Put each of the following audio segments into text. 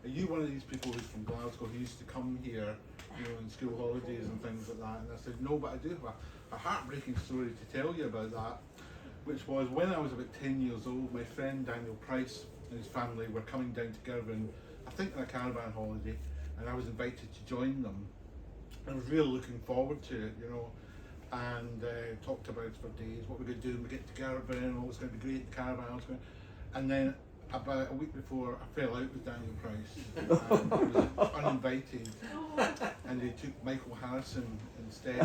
are you one of these people who's from Glasgow who used to come here, in school holidays and things like that? And I said, no, but I do have a heartbreaking story to tell you about that, which was when I was about 10 years old, my friend Daniel Price and his family were coming down to Girvan, I think on a caravan holiday, and I was invited to join them. I was really looking forward to it, and talked about it for days, what we're going to do when we get to Girvan, what was going to be great, the caravan, and then about a week before I fell out with Daniel Price, and he was uninvited, and they took Michael Harrison instead.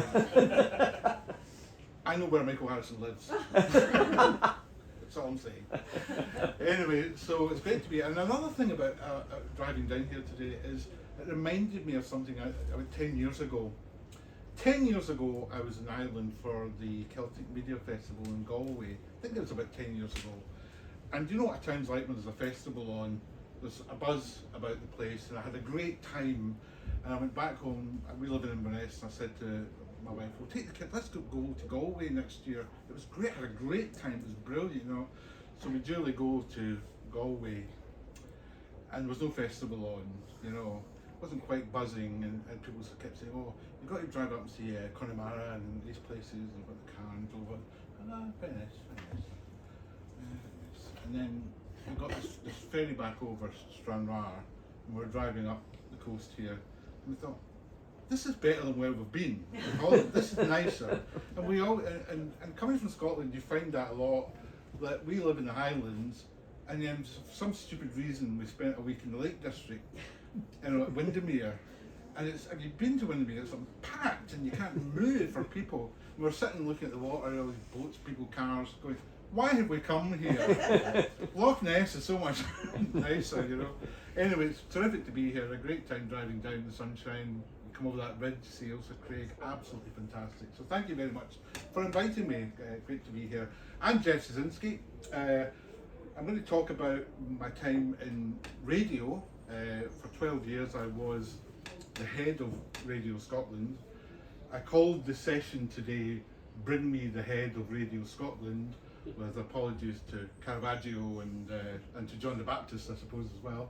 I know where Michael Harrison lives. That's all I'm saying. Anyway, so it's great to be here. And another thing about driving down here today is it reminded me of something about 10 years ago. 10 years ago, I was in Ireland for the Celtic Media Festival in Galway. I think it was about 10 years ago. And do you know what a town's like when there's a festival on? There's a buzz about the place, and I had a great time. And I went back home. We live in Inverness, and I said to my wife, "We'll take the kids. Let's go to Galway next year." It was great. I had a great time. It was brilliant, So we duly go to Galway, and there was no festival on. It wasn't quite buzzing, and people kept saying, "Oh, you've got to drive up and see Connemara and these places, and you've got the car and over." And very nice, very nice. And then we got this ferry back over Stranraer, and we're driving up the coast here, and we thought, this is better than where we've been. This is nicer. And we all, and coming from Scotland, you find that a lot, that we live in the Highlands, and then for some stupid reason we spent a week in the Lake District, at Windermere. And have you been to Windermere? It's packed and you can't move for people. And we're sitting looking at the water, all these boats, people, cars, going, why have we come here? Loch Ness is so much nicer, Anyway, it's terrific to be here. A great time driving down in the sunshine. You come over that ridge, see Ailsa Craig, absolutely fantastic. So thank you very much for inviting me. Great to be here. I'm Jeff Zycinski. I'm going to talk about my time in radio. For 12 years I was the head of Radio Scotland. I called the session today Bring Me the Head of Radio Scotland, with apologies to Caravaggio and to John the Baptist, I suppose, as well.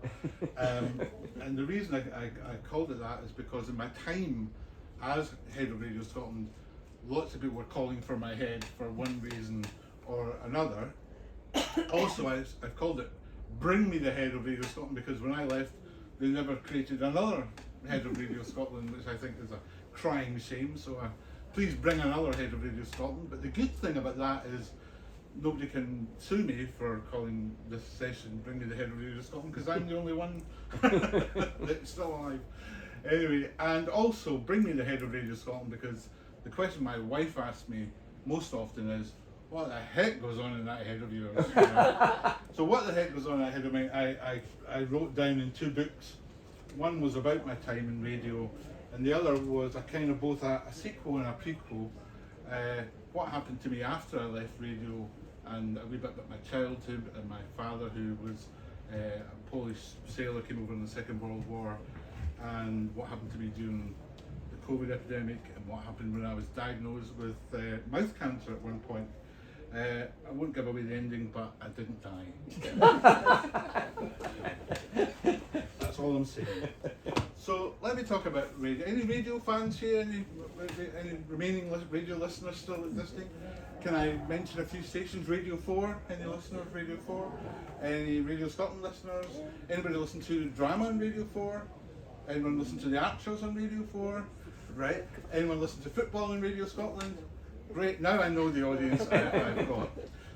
And the reason I called it that is because in my time as head of Radio Scotland, lots of people were calling for my head for one reason or another. Also, I've called it Bring Me the Head of Radio Scotland because when I left, they never created another head of Radio Scotland, which I think is a crying shame. So please bring another head of Radio Scotland. But the good thing about that is nobody can sue me for calling this session Bring Me the Head of Radio Scotland because I'm the only one that's still alive. Anyway, and also Bring Me the Head of Radio Scotland because the question my wife asks me most often is, what the heck goes on in that head of yours? So what the heck goes on in that head of mine, I wrote down in 2 books. One was about my time in radio, and the other was a kind of both a sequel and a prequel. What happened to me after I left radio, and a wee bit about my childhood and my father, who was a Polish sailor, came over in the Second World War, and what happened to me during the COVID epidemic, and what happened when I was diagnosed with mouth cancer at one point. I won't give away the ending, but I didn't die. That's all I'm saying. So let me talk about radio. Any radio fans here? Any remaining radio listeners still existing? Can I mention a few stations? Radio 4, any listeners? Radio 4? Any Radio Scotland listeners? Anybody listen to drama on Radio 4? Anyone listen to the Archers on Radio 4? Right. Anyone listen to football on Radio Scotland? Great, now I know the audience I've got.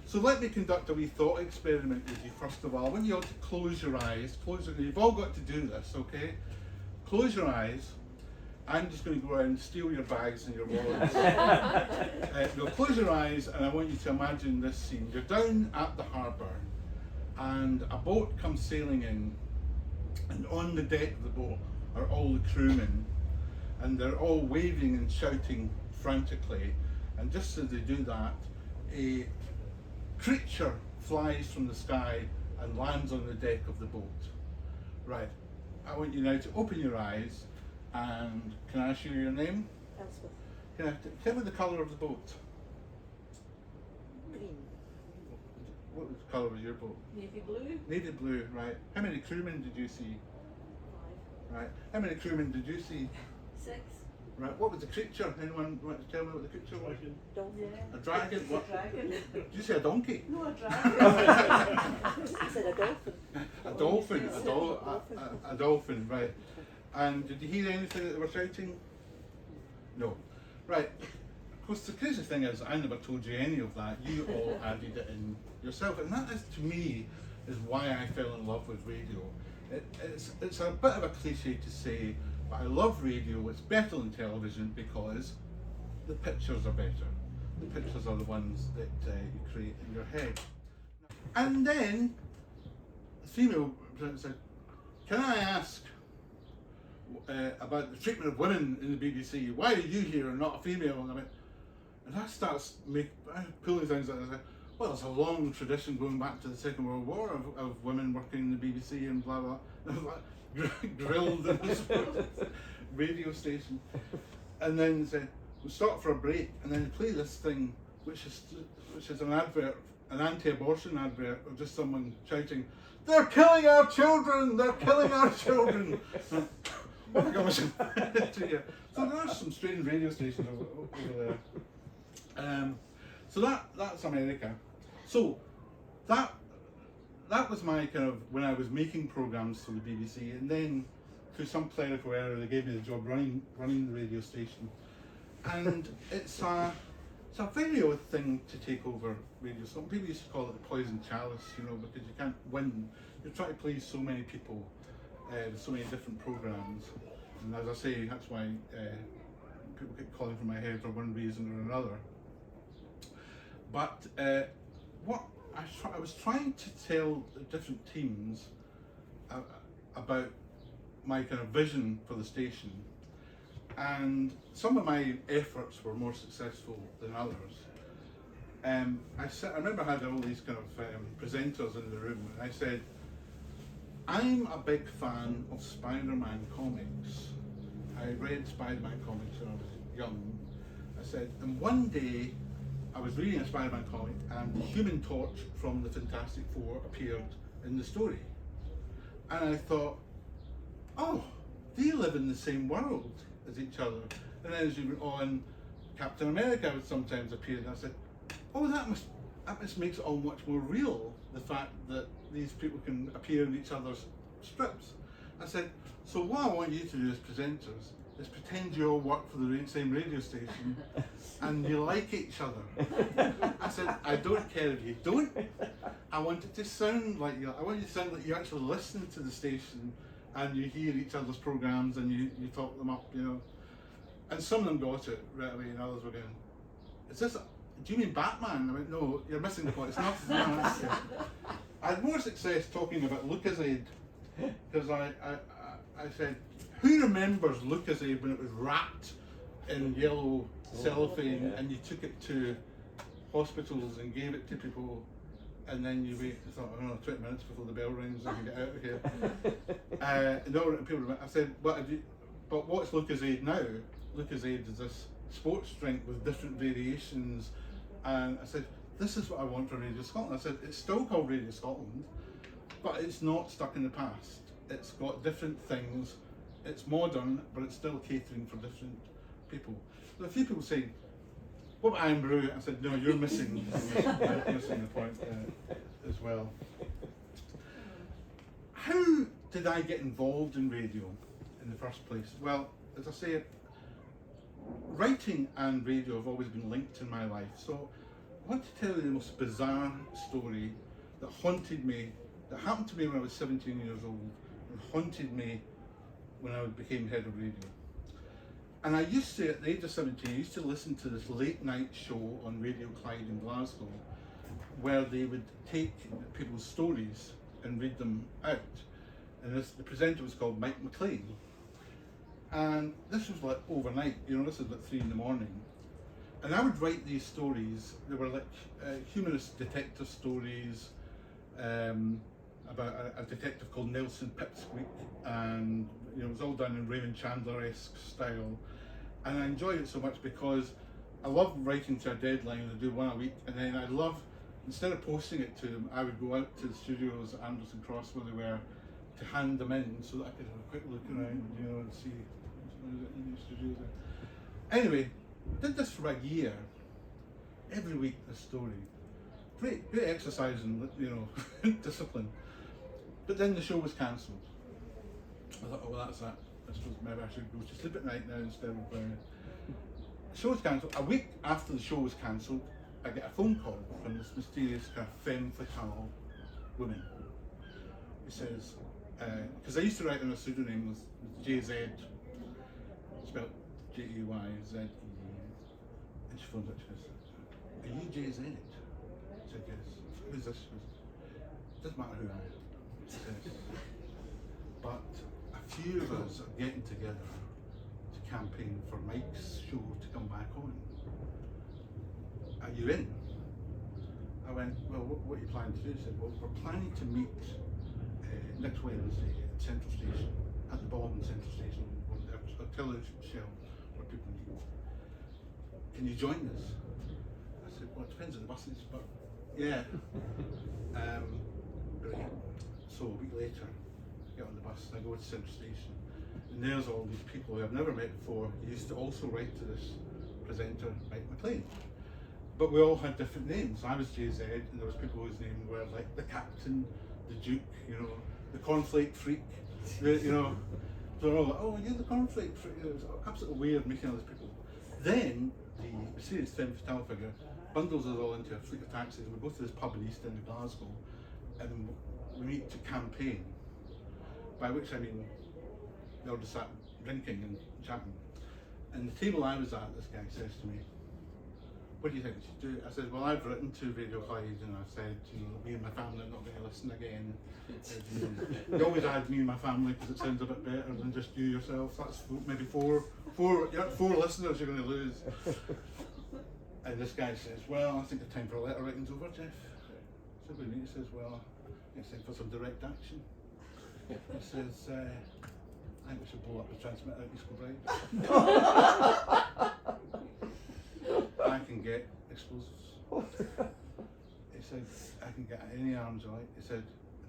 So let me conduct a wee thought experiment with you first of all. I want you all to close your eyes. You've all got to do this, okay? Close your eyes. I'm just going to go around and steal your bags and your wallets. No, close your eyes and I want you to imagine this scene. You're down at the harbour and a boat comes sailing in, and on the deck of the boat are all the crewmen, and they're all waving and shouting frantically. And just as they do that, a creature flies from the sky and lands on the deck of the boat. Right, I want you now to open your eyes, and can I ask you your name? Elspeth. Can I tell me the colour of the boat? Green. What was the colour of your boat? Navy blue. Navy blue, right. How many crewmen did you see? Right. How many crewmen did you see? 6. Right. What was the creature? Anyone want to tell me what the creature was? Dolphin. A dragon? It's What? a dragon. Did you say a donkey? No, a dragon. I said a dolphin. A dolphin. A dolphin. Right. And did you hear anything that they were shouting? No. Right. Of course, the crazy thing is, I never told you any of that. You all added it in yourself, and that is, to me, is why I fell in love with radio. It's a bit of a cliche to say, but I love radio. It's better than television because the pictures are better. The pictures are the ones that you create in your head. And then the female presenter said, "Can I ask about the treatment of women in the BBC? Why are you here and not a female?" And that starts pulling things like this. Well, it's a long tradition going back to the Second World War of women working in the BBC and blah blah. And I was like grilled in this radio station, and then they said we'll stop for a break, and then play this thing, which is an advert, an anti-abortion advert, of just someone shouting, "They're killing our children! They're killing our children!" Oh my gosh! So there are some strange radio stations over there. So that's America. So that was my kind of, when I was making programs for the BBC, and then through some clerical error they gave me the job running the radio station. And it's a very odd thing to take over radio. Some people used to call it the poison chalice, because you can't win. You're trying to please so many people with so many different programs. And as I say, that's why people keep calling for my head for one reason or another. But what I was trying to tell the different teams about my kind of vision for the station, and some of my efforts were more successful than others. I remember I had all these kind of presenters in the room, and I said, "I'm a big fan of Spider-Man comics. I read Spider-Man comics when I was young." I said, and one day I was reading a Spider-Man comic and the Human Torch from the Fantastic Four appeared in the story. And I thought, oh, they live in the same world as each other. And then as you went on, Captain America would sometimes appear, and I said, oh, that must makes it all much more real, the fact that these people can appear in each other's strips. I said, so what I want you to do as presenters is pretend you all work for the same radio station and you like each other. I said, I don't care if you don't. I want it to sound like I want you to sound like you actually listen to the station and you hear each other's programs and you talk them up, And some of them got it right away, and others were going, do you mean Batman? I went, no, you're missing the point. It's not. I had more success talking about Lucozade, because I said, who remembers Lucozade when it was wrapped in yellow cellophane and you took it to hospitals and gave it to people, and then you wait, I thought, 20 minutes before the bell rings, I can get out of here. No, people remember. I said, but what's Lucozade now? Lucozade is this sports drink with different variations, and I said, this is what I want for Radio Scotland. I said, it's still called Radio Scotland, but it's not stuck in the past. It's got different things. It's modern, but it's still catering for different people. So a few people say, what about Iron Brew? I said, no, you're missing the point as well. How did I get involved in radio in the first place? Well, as I say, writing and radio have always been linked in my life. So I want to tell you the most bizarre story that haunted me, that happened to me when I was 17 years old, and haunted me when I became head of radio. And I used to, at the age of 17, I used to listen to this late night show on Radio Clyde in Glasgow, where they would take people's stories and read them out. And the presenter was called Mike McLean. And this was like overnight, this was like 3 in the morning. And I would write these stories. They were like humorous detective stories about a detective called Nelson Pipsqueak, and it was all done in Raymond Chandler-esque style. And I enjoyed it so much because I love writing to a deadline, and I do one a week, and then I love, instead of posting it to them, I would go out to the studios at Anderson Cross where they were, to hand them in so that I could have a quick look around, you know, and see what I used to do there. Anyway, did this for a year. Every week this story. Great exercise in, you know, discipline. But then the show was cancelled. I thought, oh well, that's that. I suppose maybe I should go to sleep at night now instead of the show was cancelled. A week after the show was cancelled, I get a phone call from this mysterious kind of femme fatale woman who says, because I used to write in a pseudonym with JZ, spelled Jeyze, and she phoned up, she goes, "Are you JZ?" I said, "Yes." "Who's this?" She goes, "Doesn't matter who I am." She says, "But a few of us are getting together to campaign for Mike's show to come back on. Are you in?" I went, "Well, what are you planning to do?" She said, "Well, we're planning to meet next Wednesday at Central Station, at the Bond Central Station, on the artillery shell where people meet. Can you join us?" I said, "Well, it depends on the buses, but yeah." Great. So a week later, I get on the bus and I go to Central Station, and there's all these people who I've never met before who used to also write to this presenter, Mike McLean. But we all had different names. I was JZ, and there was people whose names were like the Captain, the Duke, you know, the Cornflake Freak, you know. So they're all like, "Oh, you're the Cornflake Freak." It was absolutely weird meeting all these people. Then the mysterious femme fatale figure bundles us all into a fleet of taxis, and we go to this pub in East End of Glasgow, and we meet to campaign. By which I mean, they all just sat drinking and chatting. And the table I was at, this guy says to me, "What do you think we should do?" I said, "Well, I've written to Radio Clyde and I've said, you know, me and my family are not going to listen again. You always add me and my family because it sounds a bit better than just you yourself. That's maybe four listeners you're going to lose." And this guy says, "Well, I think the time for letter writing's over, Jeff." So what do you mean? He says, "Well, it's time for some direct action." He says, "I think we should blow up the transmitter at East Kilbride. I can get explosives." He said, "I can get any arms I like." He said,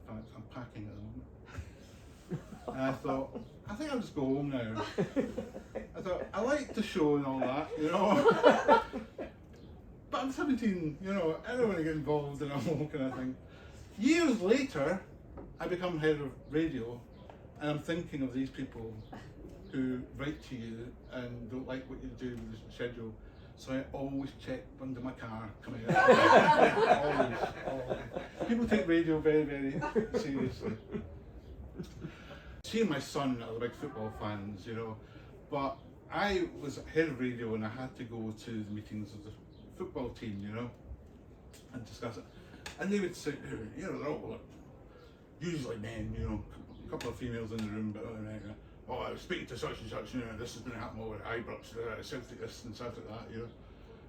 "In fact, I'm packing at the moment." And I thought, I think I'll just go home now. I thought, I like the show and all that, you know. But I'm 17, you know, I don't want to get involved in a whole kind of thing. Years later, I become head of radio, and I'm thinking of these people who write to you and don't like what you do with the schedule. So I always check under my car coming out. always. People take radio very, very seriously. She and my son are big football fans, you know, but I was head of radio and I had to go to the meetings of the football team, you know, and discuss it. And they would say, you know, they're all usually men, you know, a couple of females in the room, but "Oh, I was speaking to such and such, you know, this is going to happen over at Ibrox, Celtic this and stuff like that, you know."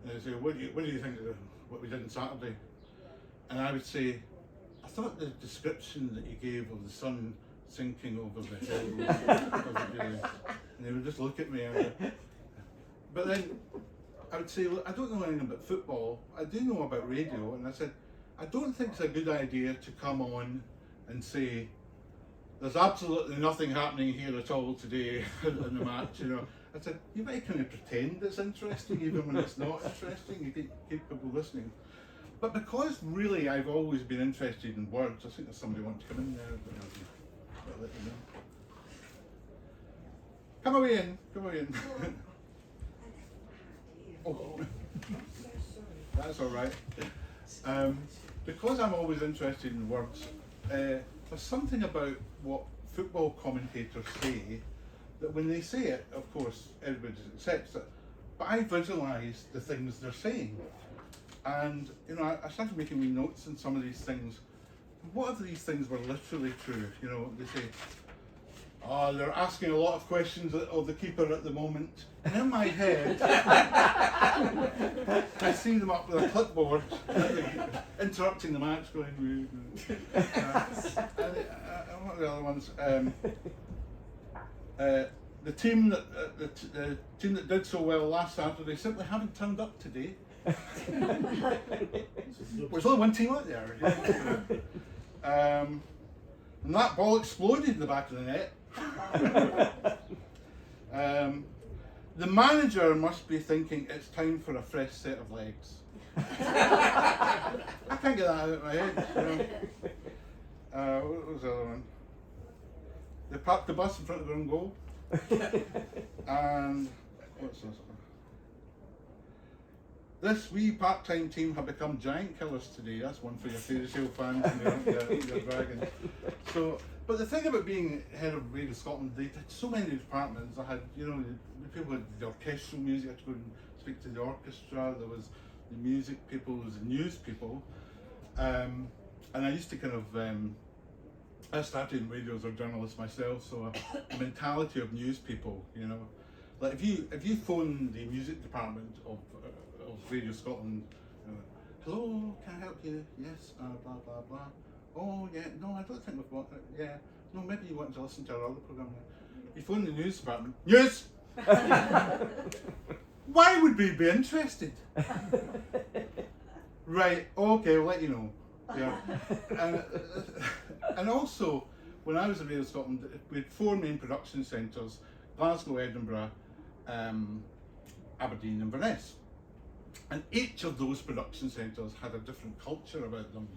And they say, what do you think of what we did on Saturday?" And I would say, "I thought the description that you gave of the sun sinking over the hill was really..." And they would just look at me. But then I would say, "Look, I don't know anything about football. I do know about radio." And I said, "I don't think it's a good idea to come on and say, there's absolutely nothing happening here at all today in the match, you know." I said, "You might kind of pretend it's interesting even when it's not interesting. You keep people listening." But because really I've always been interested in words, I think there's somebody wanting to come in there. I'll let you know. Come away in. Oh, that's all right. Because I'm always interested in words, there's something about what football commentators say that when they say it, of course, everybody accepts it. But I visualise the things they're saying. And, you know, I started making me notes on some of these things. What if these things were literally true? You know, they say, "Oh, they're asking a lot of questions of the keeper at the moment." And in my head, I see them up with a clipboard, interrupting the match, going, and what are the other ones? The team that did so well last Saturday simply haven't turned up today. There's only one team out there. and that ball exploded in the back of the net. The manager must be thinking it's time for a fresh set of legs. I can't get that out of my head. What was the other one? They parked the bus in front of their own goal. And what's this one? This wee part-time team have become giant killers today. That's one for your fairy tale fans and your dragons. So, but the thing about being head of Radio Scotland, they had so many departments. I had, the people had the orchestral music. I had to go and speak to the orchestra. There was the music people. There was the news people. And I used to kind of. I started in radio as a journalist myself, so a mentality of news people. Like if you phone the music department of Radio Scotland, hello, can I help you? Yes, blah blah blah. Oh yeah, no, I don't think we've got it. Yeah, no, maybe you want to listen to our other programme. You phone the news department. News. Why would we be interested? Right. Okay, I'll let you know. Yeah. And also, when I was at Radio Scotland, we had 4 main production centres: Glasgow, Edinburgh, Aberdeen, and Inverness. And each of those production centres had a different culture about them,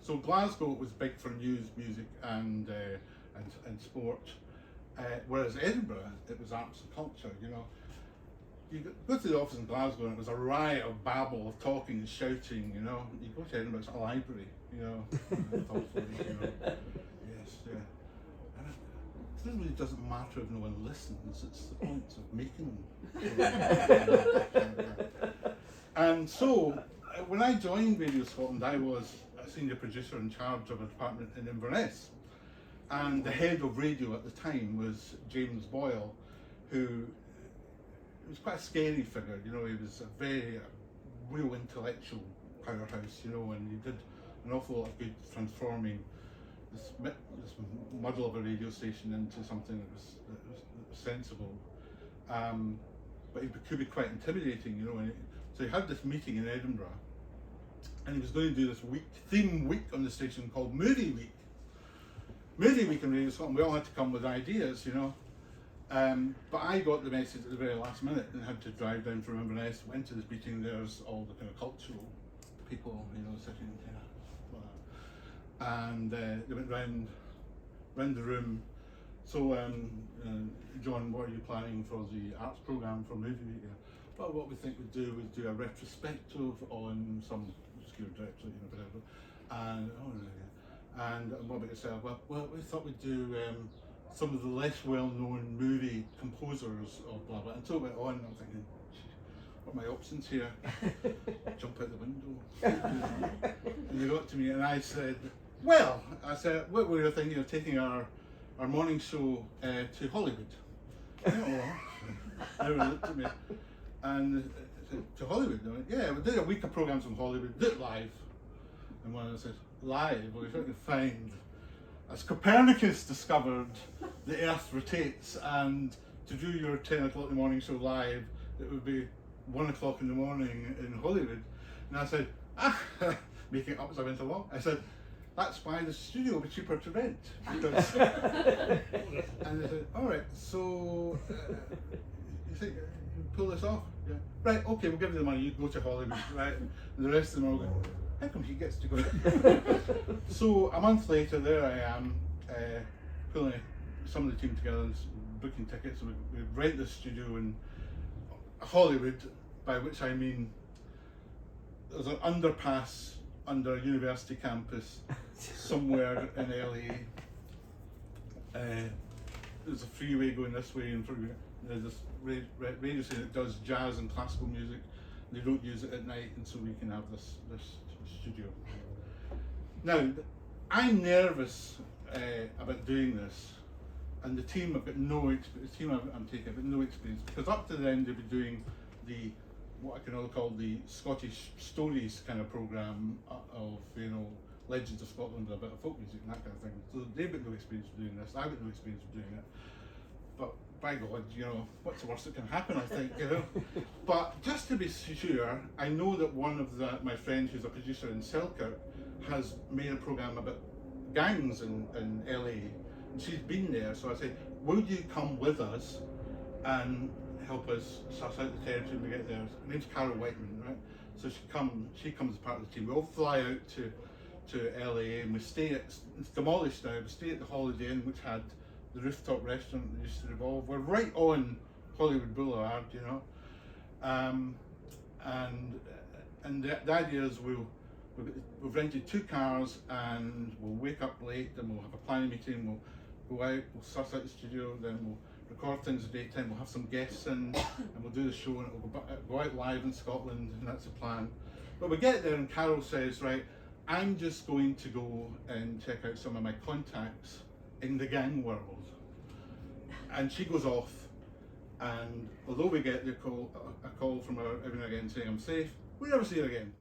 So Glasgow was big for news, music, and sport, whereas Edinburgh, it was arts and culture. You go to the office in Glasgow and it was a riot of babble, of talking and shouting. You go to Edinburgh, it's a library. Yes, yeah. And it really doesn't matter if no one listens. It's the point of making them. And so, when I joined Radio Scotland, I was a senior producer in charge of a department in Inverness. And the head of radio at the time was James Boyle, who was quite a scary figure. He was a very real intellectual powerhouse, and he did an awful lot of good transforming this muddle of a radio station into something that was sensible. But he could be quite intimidating, So he had this meeting in Edinburgh, and he was going to do this theme week on the station called Movie Week. Movie Week in Radio Scotland, we all had to come with ideas, But I got the message at the very last minute and had to drive down from Inverness, went to this meeting. There's all the kind of cultural people, sitting there. And they went round the room. So, John, what are you planning for the arts programme for Movie Week? Well, what we think we'd do is do a retrospective on some obscure director, whatever. And what about yourself? Well, we thought we'd do some of the less well-known movie composers of blah blah. And so it went on. And I'm thinking, what are my options here? Jump out the window. And they got to me, and I said, what were you thinking of taking our morning show to Hollywood? They looked at me, and said, to Hollywood? I went, yeah, we did a week of programmes from Hollywood, do it live. And one of them said, live? Well, we're trying to find, as Copernicus discovered, the Earth rotates, and to do your 10 o'clock in the morning show live, it would be 1 o'clock in the morning in Hollywood. And I said, making it up as I went along, I said, that's why the studio will be cheaper to rent. Because and they said, all right, so you think you pull this off? Yeah. Right, okay, we'll give you the money, you go to Hollywood, right? And the rest of them are all going, how come he gets to go? So a month later, there I am, pulling some of the team together and booking tickets. We rent the studio in Hollywood, by which I mean there's an underpass under a university campus somewhere in LA. There's a freeway going this way, and there's this radio station that does jazz and classical music. They don't use it at night, and so we can have this studio. Now, I'm nervous about doing this, and the team have got no experience. The team I'm taking have got no experience, because up to then they've been doing what I can all call the Scottish stories kind of programme of Legends of Scotland, a bit of folk music and that kind of thing. So they've got no experience of doing this. I've got no experience of doing it. But by God, what's the worst that can happen? I think, But just to be sure, I know that one of my friends who's a producer in Selkirk has made a programme about gangs in LA, and she's been there. So I said, "Would you come with us and help us suss out the territory when we get there?" Her name's Carol Whiteman, right? So she comes as part of the team. We all fly out to LA, and we stay at, it's demolished now, we stay at the Holiday Inn, which had the rooftop restaurant that used to revolve. We're right on Hollywood Boulevard, you know. And the idea is we've rented 2 cars, and we'll wake up late, and we'll have a planning meeting, we'll go out, we'll suss out the studio, then we'll record things at daytime, we'll have some guests in, and we'll do the show, and it'll go out live in Scotland, and that's the plan. But we get there, and Carol says, right, I'm just going to go and check out some of my contacts in the gang world. And she goes off, and although we get a call from her every now and again saying I'm safe, we never see her again.